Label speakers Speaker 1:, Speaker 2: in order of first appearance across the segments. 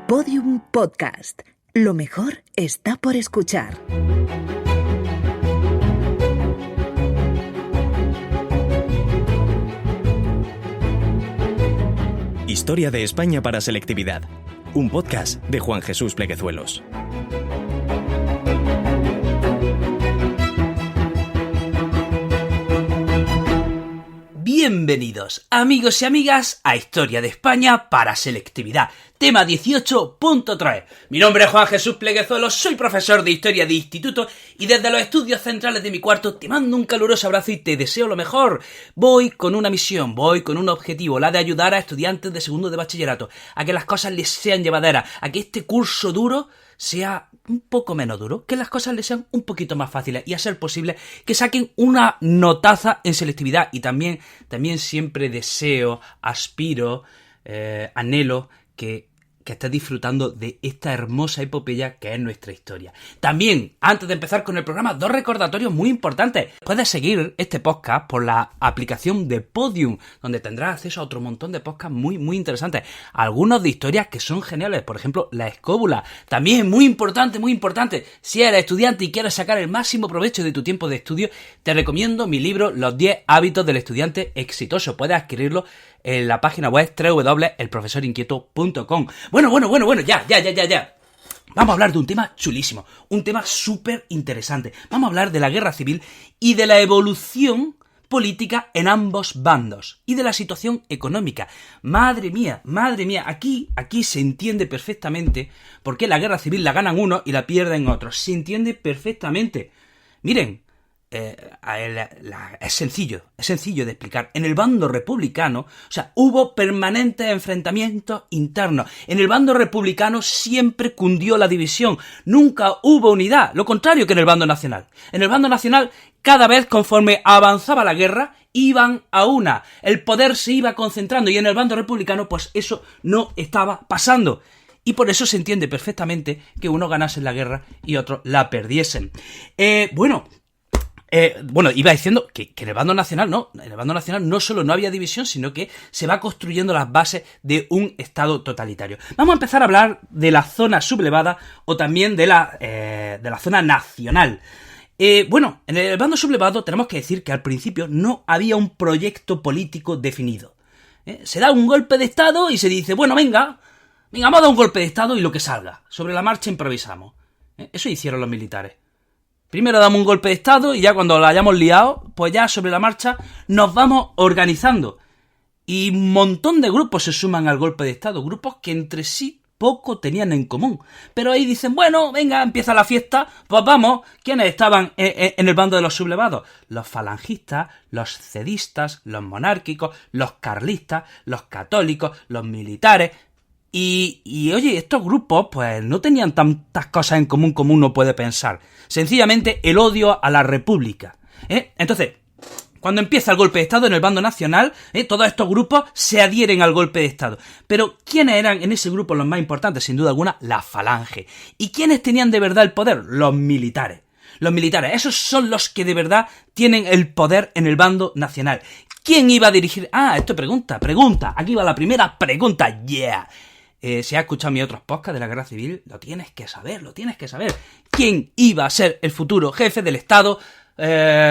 Speaker 1: Podium Podcast. Lo mejor está por escuchar.
Speaker 2: Historia de España para selectividad. Un podcast de Juan Jesús Pleguezuelos.
Speaker 3: Bienvenidos, amigos y amigas, a Historia de España para selectividad. Tema 18.3. Mi nombre es Juan Jesús Pleguezuelos, soy profesor de Historia de Instituto y desde los estudios centrales de mi cuarto te mando un caluroso abrazo y te deseo lo mejor. Voy con una misión, voy con un objetivo, la de ayudar a estudiantes de segundo de bachillerato, a que las cosas les sean llevaderas, a que este curso duro sea un poco menos duro, que las cosas les sean un poquito más fáciles y a ser posible que saquen una notaza en selectividad. Y también siempre deseo, aspiro, anhelo que estés disfrutando de esta hermosa epopeya que es nuestra historia. También, antes de empezar con el programa, dos recordatorios muy importantes. Puedes seguir este podcast por la aplicación de Podium, donde tendrás acceso a otro montón de podcasts muy interesantes. Algunos de historias que son geniales, por ejemplo, La Escóbula. También muy importante, si eres estudiante y quieres sacar el máximo provecho de tu tiempo de estudio, te recomiendo mi libro Los 10 hábitos del estudiante exitoso. Puedes adquirirlo en la página web www.elprofesorinquieto.com. Bueno, ya. Vamos a hablar de un tema chulísimo, un tema súper interesante. Vamos a hablar de la guerra civil y de la evolución política en ambos bandos y de la situación económica. Madre mía, aquí se entiende perfectamente por qué la guerra civil la ganan unos y la pierden otros. Se entiende perfectamente. Miren, es sencillo de explicar. En el bando republicano, hubo permanentes enfrentamientos internos. En el bando republicano siempre cundió la división. Nunca hubo unidad. Lo contrario que en el bando nacional. En el bando nacional, cada vez conforme avanzaba la guerra, iban a una. El poder se iba concentrando y en el bando republicano, pues eso no estaba pasando. Y por eso se entiende perfectamente que unos ganasen la guerra y otros la perdiesen. Iba diciendo que en el bando nacional no solo no había división, sino que se va construyendo las bases de un Estado totalitario. Vamos a empezar a hablar de la zona sublevada o también de la zona nacional. En el bando sublevado tenemos que decir que al principio no había un proyecto político definido. Se da un golpe de Estado y se dice, venga, vamos a dar un golpe de Estado y lo que salga. Sobre la marcha improvisamos. Eso hicieron los militares. Primero damos un golpe de Estado y ya cuando la hayamos liado, pues ya sobre la marcha nos vamos organizando. Y un montón de grupos se suman al golpe de Estado, grupos que entre sí poco tenían en común. Pero ahí dicen, venga, empieza la fiesta, pues vamos. ¿Quiénes estaban en el bando de los sublevados? Los falangistas, los cedistas, los monárquicos, los carlistas, los católicos, los militares. Y oye, estos grupos pues no tenían tantas cosas en común como uno puede pensar. Sencillamente el odio a la república. Entonces, cuando empieza el golpe de Estado en el bando nacional, todos estos grupos se adhieren al golpe de Estado. Pero ¿quiénes eran en ese grupo los más importantes? Sin duda alguna, la falange. ¿Y quiénes tenían de verdad el poder? Los militares. Los militares, esos son los que de verdad tienen el poder en el bando nacional. ¿Quién iba a dirigir? Esto pregunta. Aquí va la primera pregunta, yeah. Si has escuchado mis otros podcasts de la guerra civil, lo tienes que saber. ¿Quién iba a ser el futuro jefe del Estado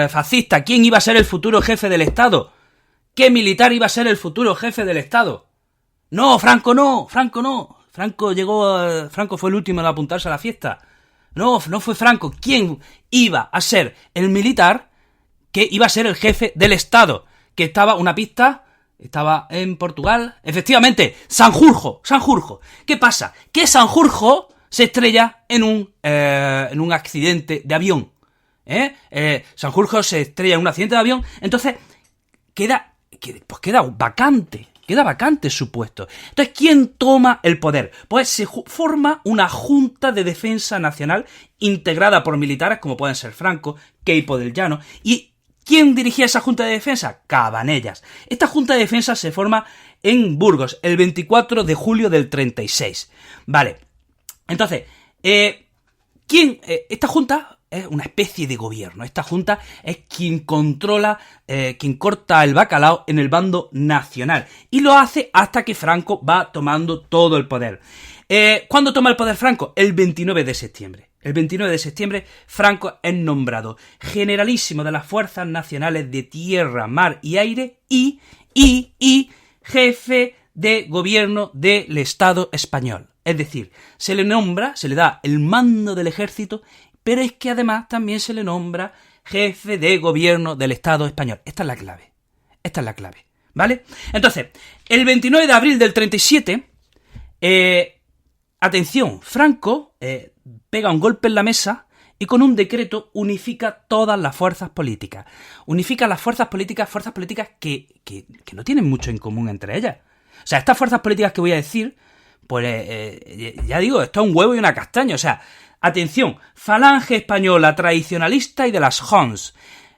Speaker 3: fascista? ¿Quién iba a ser el futuro jefe del Estado? ¿Qué militar iba a ser el futuro jefe del Estado? No, Franco no. Franco fue el último en apuntarse a la fiesta. No fue Franco. ¿Quién iba a ser el militar que iba a ser el jefe del Estado? Que estaba una pista... Estaba en Portugal. Efectivamente, Sanjurjo. ¿Qué pasa? Que Sanjurjo se estrella en un accidente de avión. Sanjurjo se estrella en un accidente de avión. Entonces, queda vacante. Queda vacante su puesto. Entonces, ¿quién toma el poder? Pues se forma una Junta de Defensa Nacional integrada por militares como pueden ser Franco, Queipo del Llano y... ¿Quién dirigía esa Junta de Defensa? Cabanellas. Esta Junta de Defensa se forma en Burgos el 24 de julio del 36. Vale. Entonces, esta Junta es una especie de gobierno. Esta junta es quien controla, quien corta el bacalao en el bando nacional. Y lo hace hasta que Franco va tomando todo el poder. ¿Cuándo toma el poder Franco? El 29 de septiembre. El 29 de septiembre, Franco es nombrado generalísimo de las Fuerzas Nacionales de Tierra, Mar y Aire y jefe de gobierno del Estado español. Es decir, se le nombra, se le da el mando del ejército, pero es que además también se le nombra jefe de gobierno del Estado español. Esta es la clave. Esta es la clave, ¿vale? Entonces, el 29 de abril del 37, atención, Franco pega un golpe en la mesa y con un decreto unifica todas las fuerzas políticas. Unifica las fuerzas políticas que no tienen mucho en común entre ellas. O sea, estas fuerzas políticas que voy a decir, pues ya digo, esto es un huevo y una castaña. O sea, atención, Falange Española tradicionalista y de las Hons.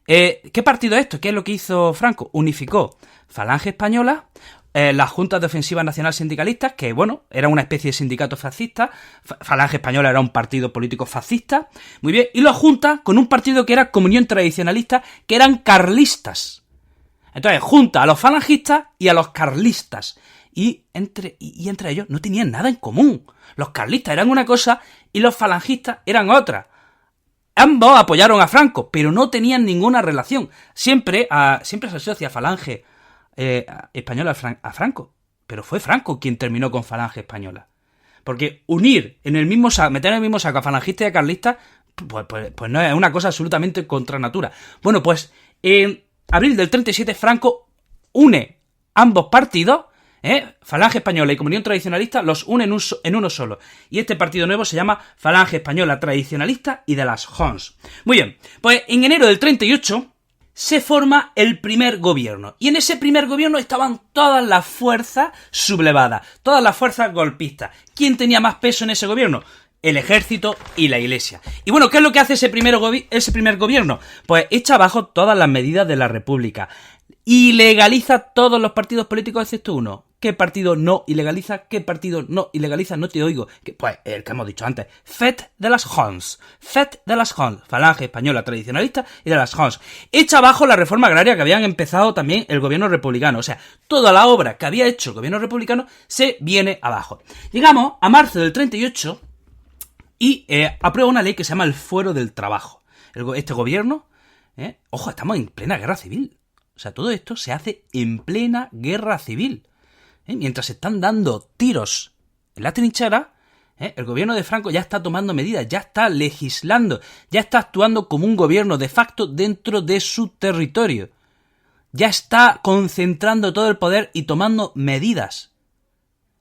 Speaker 3: ¿Qué partido es esto? ¿Qué es lo que hizo Franco? Unificó Falange Española, las Juntas de Ofensiva Nacional Sindicalistas, que bueno, era una especie de sindicato fascista. Falange Española era un partido político fascista. Muy bien, y lo junta con un partido que era Comunión Tradicionalista, que eran carlistas. Entonces, junta a los falangistas y a los carlistas. Y entre ellos no tenían nada en común. Los carlistas eran una cosa y los falangistas eran otra. Ambos apoyaron a Franco, pero no tenían ninguna relación. Siempre se asocia Falange Española a Franco. Pero fue Franco quien terminó con Falange Española. Porque unir en el mismo saco, meter en el mismo saco a falangistas y a carlistas, pues no es una cosa absolutamente contra natura. Bueno, pues en abril del 37 Franco une ambos partidos, Falange Española y Comunión Tradicionalista, los une en uno solo. Y este partido nuevo se llama Falange Española Tradicionalista y de las Hons. Muy bien, pues en enero del 38 se forma el primer gobierno. Y en ese primer gobierno estaban todas las fuerzas sublevadas, todas las fuerzas golpistas. ¿Quién tenía más peso en ese gobierno? El ejército y la iglesia. Y bueno, ¿qué es lo que hace ese primer gobierno? Pues echa abajo todas las medidas de la República. Ilegaliza todos los partidos políticos excepto uno. ¿Qué partido no ilegaliza? ¿Qué partido no ilegaliza? No te oigo. Pues el que hemos dicho antes. FET de las Hons. FET de las Hons. Falange Española Tradicionalista y de las Hons. Echa abajo la reforma agraria que habían empezado también el gobierno republicano. O sea, toda la obra que había hecho el gobierno republicano se viene abajo. Llegamos a marzo del 38 y aprueba una ley que se llama el Fuero del Trabajo. Este gobierno, ojo, estamos en plena guerra civil. O sea, todo esto se hace en plena guerra civil. Mientras se están dando tiros en la trinchera, el gobierno de Franco ya está tomando medidas, ya está legislando, ya está actuando como un gobierno de facto dentro de su territorio. Ya está concentrando todo el poder y tomando medidas.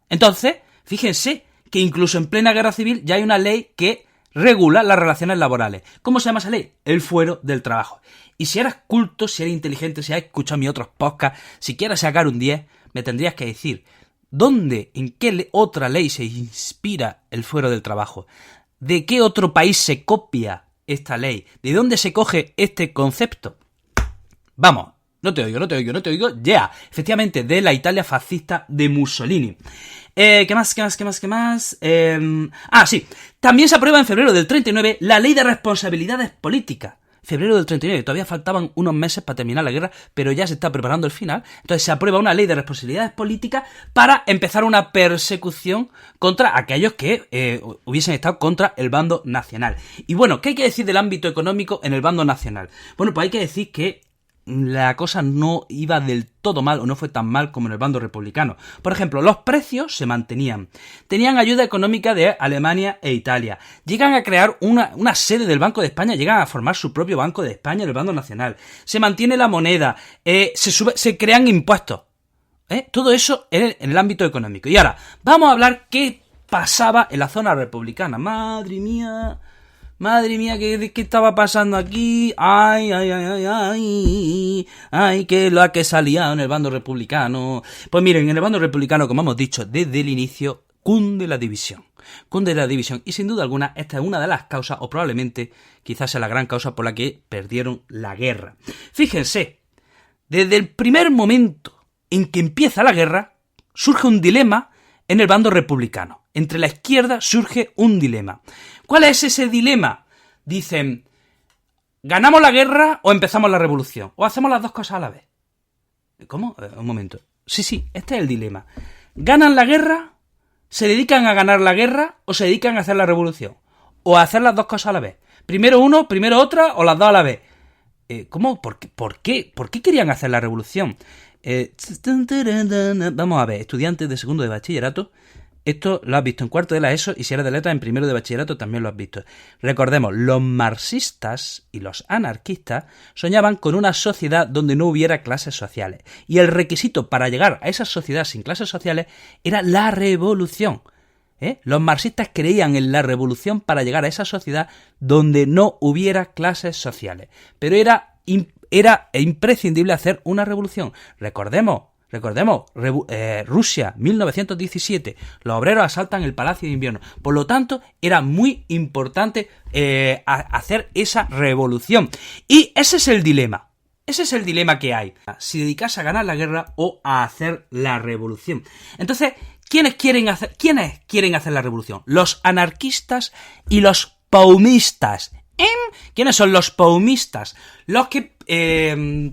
Speaker 3: Entonces, fíjense que incluso en plena guerra civil ya hay una ley que regula las relaciones laborales. ¿Cómo se llama esa ley? El Fuero del Trabajo. Y si eras culto, si eres inteligente, si has escuchado mis otros podcasts, si quieres sacar un 10, me tendrías que decir ¿dónde, en qué otra ley se inspira el Fuero del Trabajo? ¿De qué otro país se copia esta ley? ¿De dónde se coge este concepto? Vamos, no te oigo, ya, efectivamente, de la Italia fascista de Mussolini. ¿Qué más? Sí, también se aprueba en febrero del 39 la Ley de Responsabilidades Políticas. Febrero del 39, todavía faltaban unos meses para terminar la guerra, pero ya se está preparando el final. Entonces se aprueba una ley de responsabilidades políticas para empezar una persecución contra aquellos que hubiesen estado contra el bando nacional. Y bueno, ¿qué hay que decir del ámbito económico en el bando nacional? Bueno, pues hay que decir que la cosa no iba del todo mal o no fue tan mal como en el bando republicano. Por ejemplo, los precios se mantenían. Tenían ayuda económica de Alemania e Italia. Llegan a crear una sede del Banco de España, llegan a formar su propio Banco de España en el bando nacional. Se mantiene la moneda, se crean impuestos. Todo eso en el ámbito económico. Y ahora, vamos a hablar qué pasaba en la zona republicana. Madre mía, ¿qué estaba pasando aquí? Ay, que la que salía en el bando republicano. Pues miren, en el bando republicano, como hemos dicho desde el inicio, cunde la división. Y sin duda alguna, esta es una de las causas, o probablemente quizás sea la gran causa por la que perdieron la guerra. Fíjense, desde el primer momento en que empieza la guerra, surge un dilema en el bando republicano. Entre la izquierda surge un dilema. ¿Cuál es ese dilema? Dicen, ¿ganamos la guerra o empezamos la revolución? ¿O hacemos las dos cosas a la vez? ¿Cómo? Un momento. Sí, este es el dilema. ¿Ganan la guerra? ¿Se dedican a ganar la guerra o se dedican a hacer la revolución? ¿O a hacer las dos cosas a la vez? ¿Primero uno, primero otra o las dos a la vez? ¿Cómo? ¿Por qué? ¿Por qué querían hacer la revolución? Vamos a ver, estudiantes de segundo de bachillerato, esto lo has visto en cuarto de la ESO y si eres de letras en primero de bachillerato también lo has visto. Recordemos, los marxistas y los anarquistas soñaban con una sociedad donde no hubiera clases sociales y el requisito para llegar a esa sociedad sin clases sociales era la revolución. Los marxistas creían en la revolución para llegar a esa sociedad donde no hubiera clases sociales, pero era imprescindible hacer una revolución. Recordemos, Rusia, 1917, los obreros asaltan el Palacio de Invierno. Por lo tanto, era muy importante hacer esa revolución. Y ese es el dilema. Ese es el dilema que hay. Si dedicarse a ganar la guerra o a hacer la revolución. Entonces, ¿quiénes quieren hacer la revolución? Los anarquistas y los paumistas. ¿Quiénes son los paumistas? Los que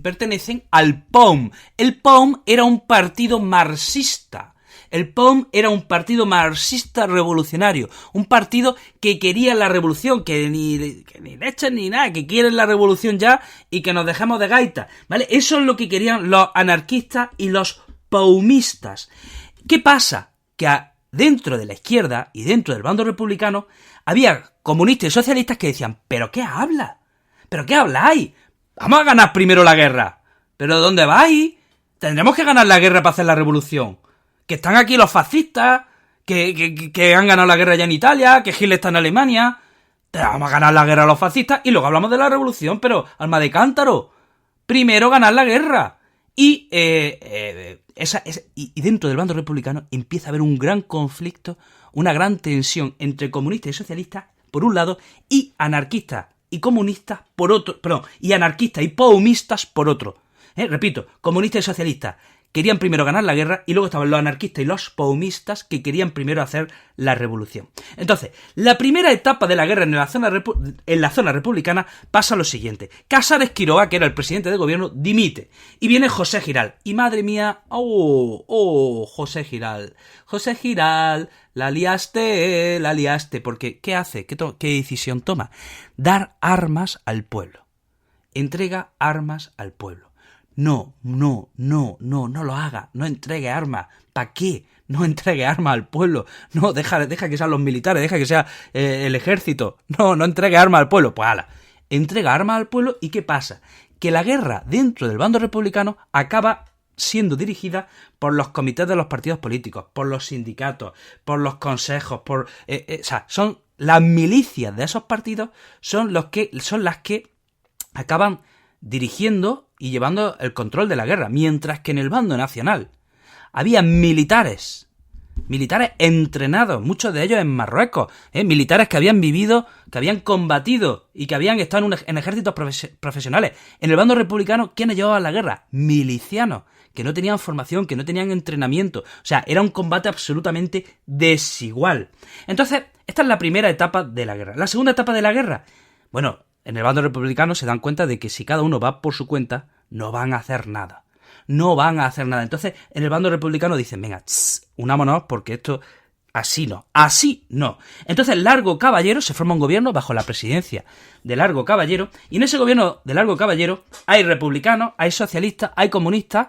Speaker 3: pertenecen al POUM. El POUM era un partido marxista. El POUM era un partido marxista revolucionario. Un partido que quería la revolución, que ni leche ni nada, que quieren la revolución ya y que nos dejemos de gaita. ¿Vale? Eso es lo que querían los anarquistas y los paumistas. ¿Qué pasa? Que dentro de la izquierda y dentro del bando republicano había comunistas y socialistas que decían, ¿pero qué habla? ¿Pero qué habláis? Vamos a ganar primero la guerra. ¿Pero dónde vais? Tendremos que ganar la guerra para hacer la revolución. Que están aquí los fascistas, que han ganado la guerra ya en Italia, que Hitler está en Alemania. Vamos a ganar la guerra a los fascistas y luego hablamos de la revolución, pero alma de cántaro. Primero ganar la guerra. Y dentro del bando republicano empieza a haber un gran conflicto, una gran tensión entre comunistas y socialistas por un lado y anarquistas y comunistas por otro, y anarquistas y paumistas por otro. Repito, comunistas y socialistas querían primero ganar la guerra y luego estaban los anarquistas y los paumistas que querían primero hacer la revolución. Entonces, la primera etapa de la guerra en la zona republicana pasa lo siguiente. Casares Quiroga, que era el presidente de gobierno, dimite. Y viene José Giral. Y madre mía, José Giral. José Giral, la liaste. Porque, ¿qué hace? ¿Qué decisión toma? Dar armas al pueblo. Entrega armas al pueblo. No lo haga, no entregue armas. ¿Para qué? No entregue armas al pueblo. No, deja que sean los militares, deja que sea el ejército. No entregue armas al pueblo. Pues ala, entrega armas al pueblo y ¿qué pasa? Que la guerra dentro del bando republicano acaba siendo dirigida por los comités de los partidos políticos, por los sindicatos, por los consejos, son las milicias de esos partidos, son las que acaban dirigiendo y llevando el control de la guerra, mientras que en el bando nacional había militares entrenados, muchos de ellos en Marruecos, militares que habían vivido, que habían combatido y que habían estado en ejércitos profesionales. En el bando republicano, ¿quiénes llevaban la guerra? Milicianos, que no tenían formación, que no tenían entrenamiento. O sea, era un combate absolutamente desigual. Entonces, esta es la primera etapa de la guerra. La segunda etapa de la guerra, bueno, en el bando republicano se dan cuenta de que si cada uno va por su cuenta, no van a hacer nada. Entonces, en el bando republicano dicen, venga, unámonos porque esto así no. Entonces, Largo Caballero se forma un gobierno bajo la presidencia de Largo Caballero y en ese gobierno de Largo Caballero hay republicanos, hay socialistas, hay comunistas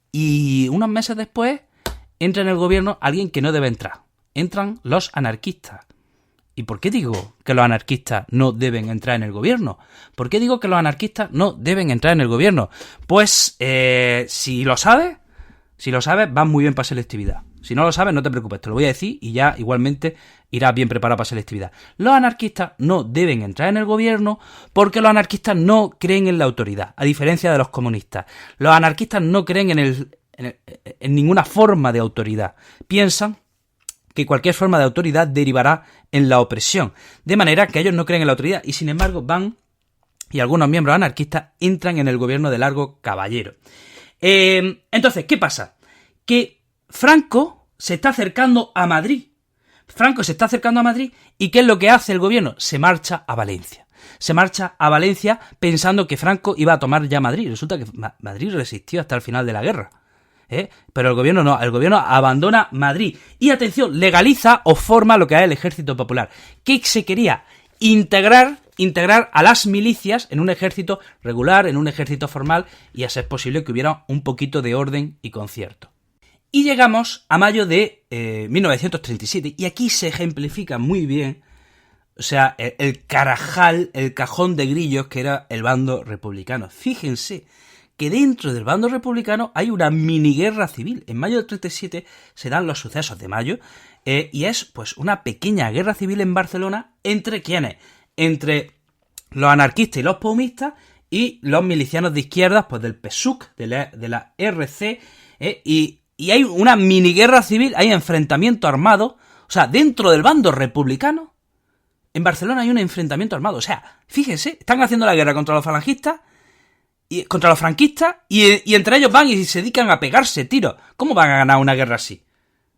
Speaker 3: y unos meses después entra en el gobierno alguien que no debe entrar. Entran los anarquistas. ¿Y por qué digo que los anarquistas no deben entrar en el gobierno? ¿Por qué digo que los anarquistas no deben entrar en el gobierno? Pues, si lo sabes, vas muy bien para selectividad. Si no lo sabes, no te preocupes, te lo voy a decir y ya igualmente irás bien preparado para selectividad. Los anarquistas no deben entrar en el gobierno porque los anarquistas no creen en la autoridad, a diferencia de los comunistas. Los anarquistas no creen en ninguna forma de autoridad. Piensan que cualquier forma de autoridad derivará en la opresión, de manera que ellos no creen en la autoridad y sin embargo van, y algunos miembros anarquistas entran en el gobierno de Largo Caballero. Entonces, ¿qué pasa? Que Franco se está acercando a Madrid. ¿Y qué es lo que hace el gobierno? Se marcha a Valencia. Se marcha a Valencia pensando que Franco iba a tomar ya Madrid. Resulta que Madrid resistió hasta el final de la guerra. Pero el gobierno no, el gobierno abandona Madrid. Y atención, legaliza o forma lo que es el Ejército Popular. ¿Qué se quería? Integrar a las milicias en un ejército regular, en un ejército formal, y a ser posible que hubiera un poquito de orden y concierto. Y llegamos a mayo de 1937, y aquí se ejemplifica muy bien, o sea, el carajal, el cajón de grillos que era el bando republicano. Fíjense que dentro del bando republicano hay una miniguerra civil. En mayo del 37 se dan los sucesos de mayo, y es pues una pequeña guerra civil en Barcelona. ¿Entre quiénes? Entre los anarquistas y los paumistas y los milicianos de izquierdas, pues del PSUC, de la RC, y hay una miniguerra civil, hay enfrentamiento armado. O sea, dentro del bando republicano, en Barcelona hay un enfrentamiento armado. O sea, fíjense, están haciendo la guerra contra los falangistas, y contra los franquistas, y entre ellos van y se dedican a pegarse tiros. ¿Cómo van a ganar una guerra así?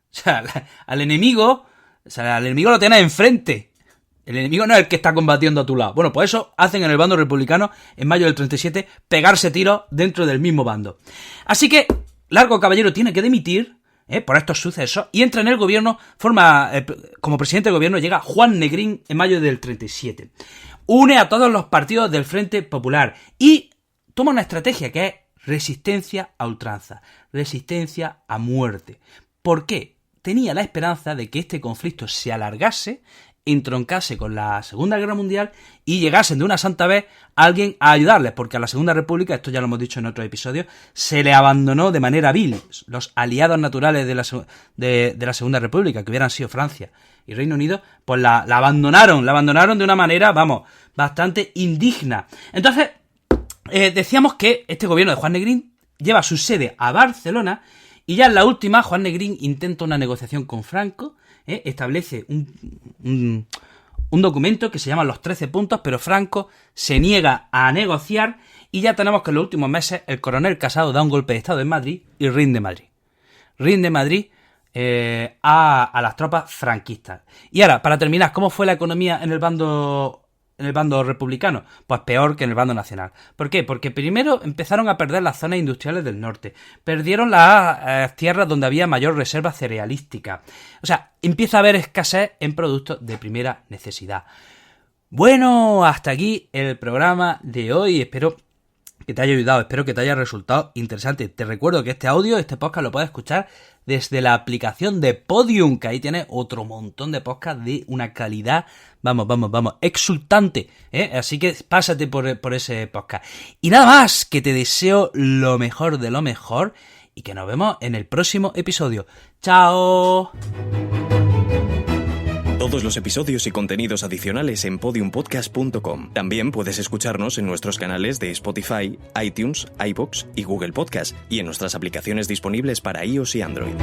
Speaker 3: O sea, al enemigo lo tienes enfrente. El enemigo no es el que está combatiendo a tu lado. Bueno, pues eso hacen en el bando republicano en mayo del 37, pegarse tiros dentro del mismo bando. Así que Largo Caballero tiene que dimitir por estos sucesos y entra en el gobierno, como presidente del gobierno llega Juan Negrín en mayo del 37. Une a todos los partidos del Frente Popular y toma una estrategia que es resistencia a ultranza, resistencia a muerte. ¿Por qué? Tenía la esperanza de que este conflicto se alargase, entroncase con la Segunda Guerra Mundial y llegasen de una santa vez alguien a ayudarles, porque a la Segunda República, esto ya lo hemos dicho en otros episodios, se le abandonó de manera vil. Los aliados naturales de la Segunda República, que hubieran sido Francia y Reino Unido, pues la abandonaron de una manera, bastante indigna. Entonces, decíamos que este gobierno de Juan Negrín lleva su sede a Barcelona y ya en la última Juan Negrín intenta una negociación con Franco, establece un documento que se llama los 13 puntos, pero Franco se niega a negociar y ya tenemos que en los últimos meses el coronel Casado da un golpe de estado en Madrid y rinde Madrid. Rinde Madrid a las tropas franquistas. Y ahora, para terminar, ¿cómo fue la economía en el bando republicano? Pues peor que en el bando nacional. ¿Por qué? Porque primero empezaron a perder las zonas industriales del norte, perdieron las tierras donde había mayor reserva cerealística. O sea, empieza a haber escasez en productos de primera necesidad. Bueno, hasta aquí el programa de hoy. Espero que te haya ayudado, espero que te haya resultado interesante. Te recuerdo que este podcast lo puedes escuchar desde la aplicación de Podium, que ahí tienes otro montón de podcasts de una calidad, exultante, Así que pásate por ese podcast. Y nada más, que te deseo lo mejor de lo mejor y que nos vemos en el próximo episodio. ¡Chao!
Speaker 2: Todos los episodios y contenidos adicionales en podiumpodcast.com. También puedes escucharnos en nuestros canales de Spotify, iTunes, iVoox y Google Podcast y en nuestras aplicaciones disponibles para iOS y Android.